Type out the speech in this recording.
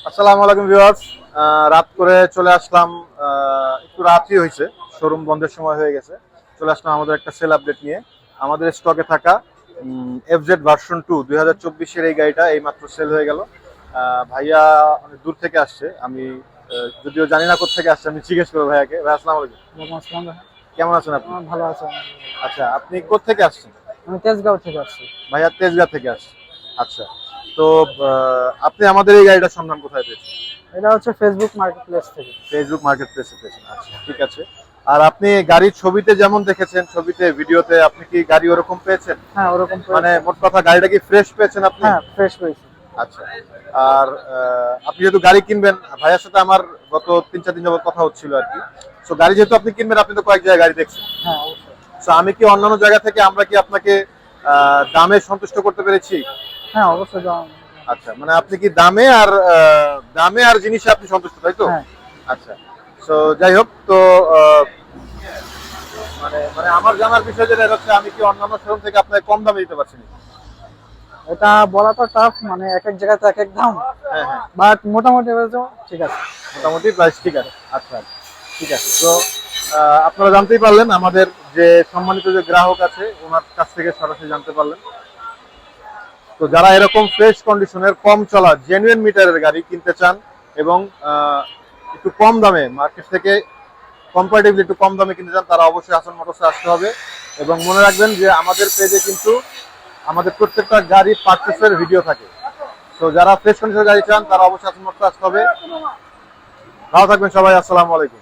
আসসালামু আলাইকুম ভিউয়ার্স। রাত করে চলে আসলাম, একটু রাতই হয়েছে, শোরুম বন্ধের সময় হয়ে গেছে। চলে আসলাম আমাদের একটা সেল আপডেট নিয়ে। আমাদের স্টকে থাকা এফজেড ভার্সন 2 2024-এর এই গাড়িটা এইমাত্র সেল হয়ে গেল। ভাইয়া অনেক দূর থেকে আসছে, আমি যদিও জানি না কোথা আসছে, আমি জিজ্ঞেস করবো ভাইয়াকে। ভাই আসসালামু আলাইকুম। ওয়ালাইকুম আসসালাম ভাই। কেমন আছেন আপনি? ভালো আছেন? আচ্ছা, আপনি কোত্থেকে আসছেন? আমি তেজগাঁও থেকে আসছি। ভাইয়া তেজগাঁ থেকে আসছে। আচ্ছা, তো আপনি আমাদের এই গাড়িটার সন্ধান কোথায় পেয়েছেন? এটা হচ্ছে ফেসবুক মার্কেট প্লেস থেকে। ফেসবুক মার্কেট প্লেসে পেয়েছেন। আচ্ছা, ঠিক আছে। আর আপনি গাড়ির ছবিতে যেমন দেখেছেন, ছবিতে ভিডিওতে, আপনি কি গাড়ি ওরকম পেয়েছেন? হ্যাঁ, ওরকম মানে মোট কথা গাড়িটা কি ফ্রেশ পেয়েছেন আপনি? হ্যাঁ, ফ্রেশ পেয়েছি। আচ্ছা। আর আপনি যেহেতু গাড়ি কিনবেন, ভাইয়ার সাথে আমার গত 3-4 দিন যাবত কথা হচ্ছিল আর কি। সো গাড়ি যেহেতু আপনি কিনবেন, আপনি তো কয়েক জায়গায় গাড়ি দেখছেন। হ্যাঁ, অবশ্যই। সো আমি কি অন্যান্য জায়গা থেকে আমরা কি আপনাকে দামে সন্তুষ্ট করতে পেরেছি? হ্যাঁ, অবশ্যই আচ্ছা, মানে আপনি কি দামে আর জিনিসে আপনি সন্তুষ্ট, তাই তো? হ্যাঁ, আচ্ছা। সো যাই হোক, তো মানে মানে আমার জানার বিষয় যেটা হচ্ছে, আমি কি অন্যান্য শোরুম থেকে আপনাকে কম দামে দিতে পারছি না? এটা বলা তো টাফ, মানে এক এক জায়গাতে এক এক দাম। হ্যাঁ, হ্যাঁ, বাট মোটামুটি ঠিক আছে। মোটামুটি প্রাইস ঠিক আছে। আচ্ছা, আচ্ছা, ঠিক আছে। তো আপনারা জানতেই পারলেন, আমাদের যে সম্মানিত যে গ্রাহক আছে ওনার কাছ থেকে সরাসরি জানতে পারলেন। তো যারা এরকম ফ্রেশ কন্ডিশনের কম চলা জেনুইন মিটারের গাড়ি কিনতে চান এবং একটু কম দামে মার্কেট থেকে কম্পারেটিভলি একটু কম দামে কিনতে চান, তারা অবশ্যই হাসান মোটরসে আসতে হবে। এবং মনে রাখবেন যে আমাদের পেজে কিন্তু আমাদের প্রত্যেকটা গাড়ি পারচেসের ভিডিও থাকে। তো যারা ফ্রেশ কন্ডিশনের গাড়ি চান, তারা অবশ্যই হাসান মোটরসে আসতে হবে। ভালো থাকবেন সবাই, আসসালামু আলাইকুম।